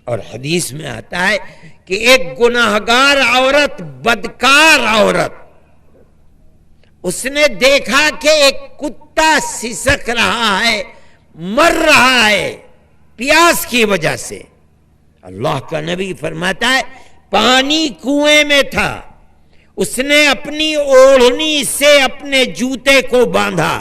اور حدیث میں آتا ہے کہ ایک گناہگار عورت، بدکار عورت، اس نے دیکھا کہ ایک کتا سسک رہا ہے، مر رہا ہے پیاس کی وجہ سے۔ اللہ کا نبی فرماتا ہے پانی کنویں میں تھا، اس نے اپنی اوڑھنی سے اپنے جوتے کو باندھا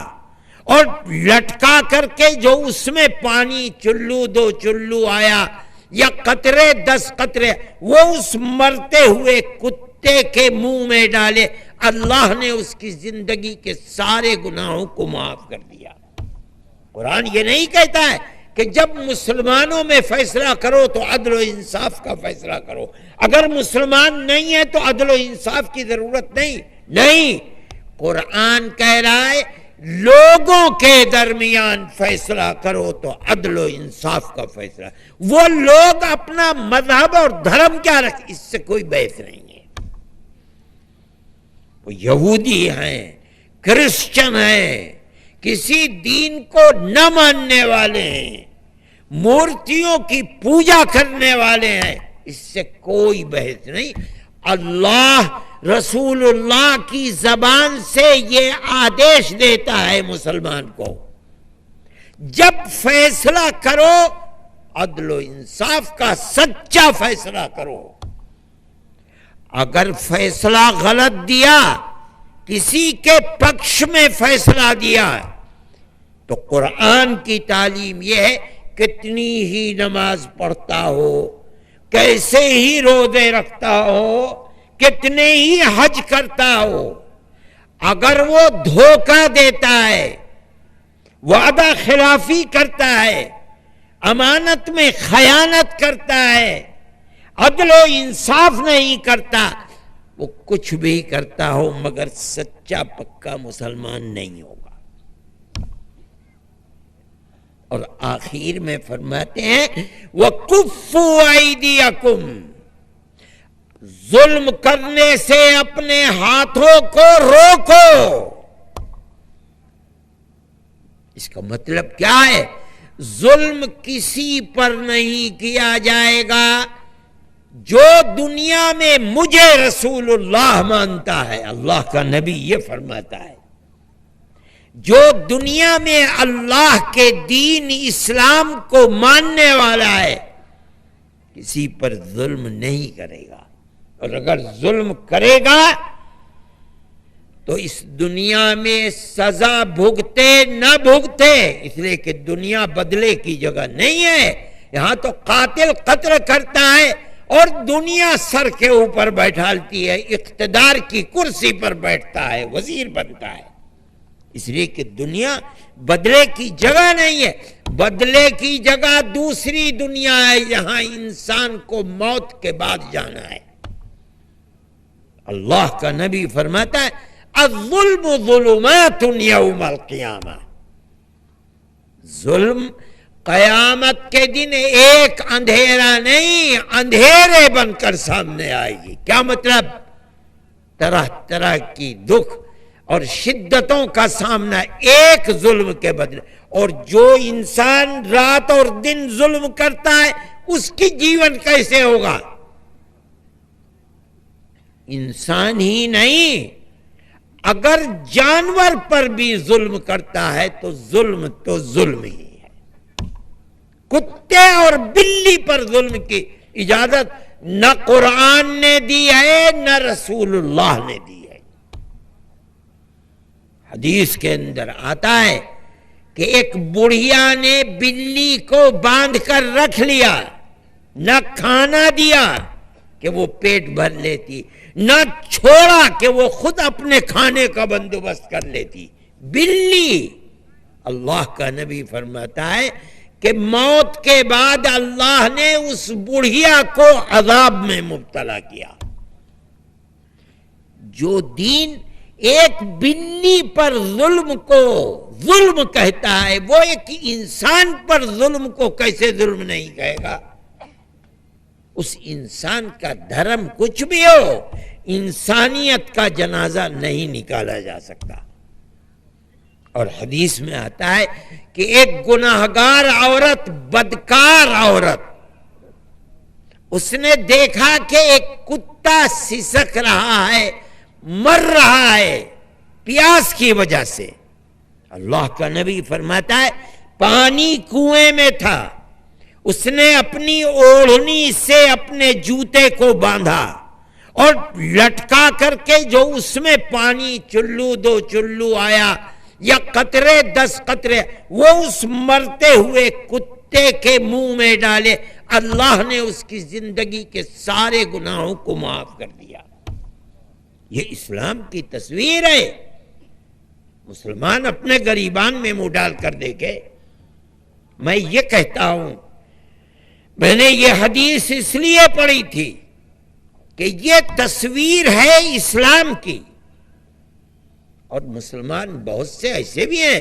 اور لٹکا کر کے جو اس میں پانی چلو 2 چلو آیا یا قطرے 10 قطرے، وہ اس مرتے ہوئے کتے کے منہ میں ڈالے، اللہ نے اس کی زندگی کے سارے گناہوں کو معاف کر دیا۔ قرآن یہ نہیں کہتا ہے کہ جب مسلمانوں میں فیصلہ کرو تو عدل و انصاف کا فیصلہ کرو، اگر مسلمان نہیں ہے تو عدل و انصاف کی ضرورت نہیں۔ قرآن کہہ رہا ہے لوگوں کے درمیان فیصلہ کرو تو عدل و انصاف کا فیصلہ۔ وہ لوگ اپنا مذہب اور دھرم کیا رکھ، اس سے کوئی بحث نہیں ہے۔ وہ یہودی ہیں، کرسچن ہیں، کسی دین کو نہ ماننے والے ہیں، مورتیوں کی پوجا کرنے والے ہیں، اس سے کوئی بحث نہیں۔ اللہ رسول اللہ کی زبان سے یہ آدیش دیتا ہے مسلمان کو، جب فیصلہ کرو عدل و انصاف کا سچا فیصلہ کرو۔ اگر فیصلہ غلط دیا، کسی کے پکش میں فیصلہ دیا، تو قرآن کی تعلیم یہ ہے کتنی ہی نماز پڑھتا ہو، کیسے ہی روزے رکھتا ہو، کتنے ہی حج کرتا ہو، اگر وہ دھوکہ دیتا ہے، وعدہ خلافی کرتا ہے، امانت میں خیانت کرتا ہے، عدل و انصاف نہیں کرتا، وہ کچھ بھی کرتا ہو مگر سچا پکا مسلمان نہیں ہوگا۔ اور آخر میں فرماتے ہیں وَكُفُّوا أَيْدِيَكُمْ، ظلم کرنے سے اپنے ہاتھوں کو روکو۔ اس کا مطلب کیا ہے؟ ظلم کسی پر نہیں کیا جائے گا جو دنیا میں مجھے رسول اللہ مانتا ہے۔ اللہ کا نبی یہ فرماتا ہے جو دنیا میں اللہ کے دین اسلام کو ماننے والا ہے کسی پر ظلم نہیں کرے گا، اور اگر ظلم کرے گا تو اس دنیا میں سزا بھگتے نہ بھگتے، اس لیے کہ دنیا بدلے کی جگہ نہیں ہے۔ یہاں تو قاتل قتل کرتا ہے اور دنیا سر کے اوپر بیٹھالتی ہے، اقتدار کی کرسی پر بیٹھتا ہے، وزیر بنتا ہے۔ اس لیے کہ دنیا بدلے کی جگہ نہیں ہے، بدلے کی جگہ دوسری دنیا ہے جہاں انسان کو موت کے بعد جانا ہے۔ اللہ کا نبی فرماتا ہے الظلم ظلمات یوم القیامہ، ظلم قیامت کے دن ایک اندھیرا نہیں، اندھیرے بن کر سامنے آئے گی۔ کیا مطلب؟ طرح طرح کی دکھ اور شدتوں کا سامنا ایک ظلم کے بدلے، اور جو انسان رات اور دن ظلم کرتا ہے اس کی جیون کیسے ہوگا؟ انسان ہی نہیں، اگر جانور پر بھی ظلم کرتا ہے تو ظلم ہی ہے۔ کتے اور بلی پر ظلم کی اجازت نہ قرآن نے دی ہے نہ رسول اللہ نے دی ہے۔ حدیث کے اندر آتا ہے کہ ایک بڑھیا نے بلی کو باندھ کر رکھ لیا، نہ کھانا دیا کہ وہ پیٹ بھر لیتی، نہ چھوڑا کہ وہ خود اپنے کھانے کا بندوبست کر لیتی۔ بلی، اللہ کا نبی فرماتا ہے کہ موت کے بعد اللہ نے اس بڑھیا کو عذاب میں مبتلا کیا۔ جو دین ایک بلی پر ظلم کو ظلم کہتا ہے، وہ ایک انسان پر ظلم کو کیسے ظلم نہیں کہے گا؟ اس انسان کا دھرم کچھ بھی ہو، انسانیت کا جنازہ نہیں نکالا جا سکتا۔ اور حدیث میں آتا ہے کہ ایک گناہگار عورت، بدکار عورت، اس نے دیکھا کہ ایک کتا سسک رہا ہے، مر رہا ہے پیاس کی وجہ سے۔ اللہ کا نبی فرماتا ہے پانی کنویں میں تھا، اس نے اپنی اوڑھنی سے اپنے جوتے کو باندھا اور لٹکا کر کے جو اس میں پانی چلو 2 چلو آیا یا قطرے 10 قطرے، وہ اس مرتے ہوئے کتے کے منہ میں ڈالے، اللہ نے اس کی زندگی کے سارے گناہوں کو معاف کر دیا۔ یہ اسلام کی تصویر ہے۔ مسلمان اپنے گریبان میں منہ ڈال کر دیکھے۔ میں یہ کہتا ہوں، میں نے یہ حدیث اس لیے پڑھی تھی کہ یہ تصویر ہے اسلام کی، اور مسلمان بہت سے ایسے بھی ہیں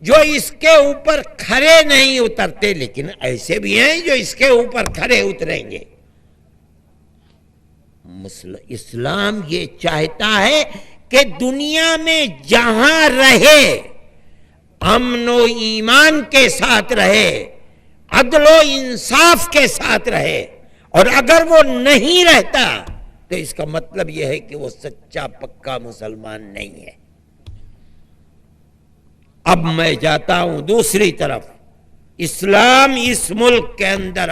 جو اس کے اوپر کھڑے نہیں اترتے، لیکن ایسے بھی ہیں جو اس کے اوپر کھڑے اتریں گے۔ اسلام یہ چاہتا ہے کہ دنیا میں جہاں رہے امن و ایمان کے ساتھ رہے، عدل و انصاف کے ساتھ رہے، اور اگر وہ نہیں رہتا تو اس کا مطلب یہ ہے کہ وہ سچا پکا مسلمان نہیں ہے۔ اب میں جاتا ہوں دوسری طرف۔ اسلام اس ملک کے اندر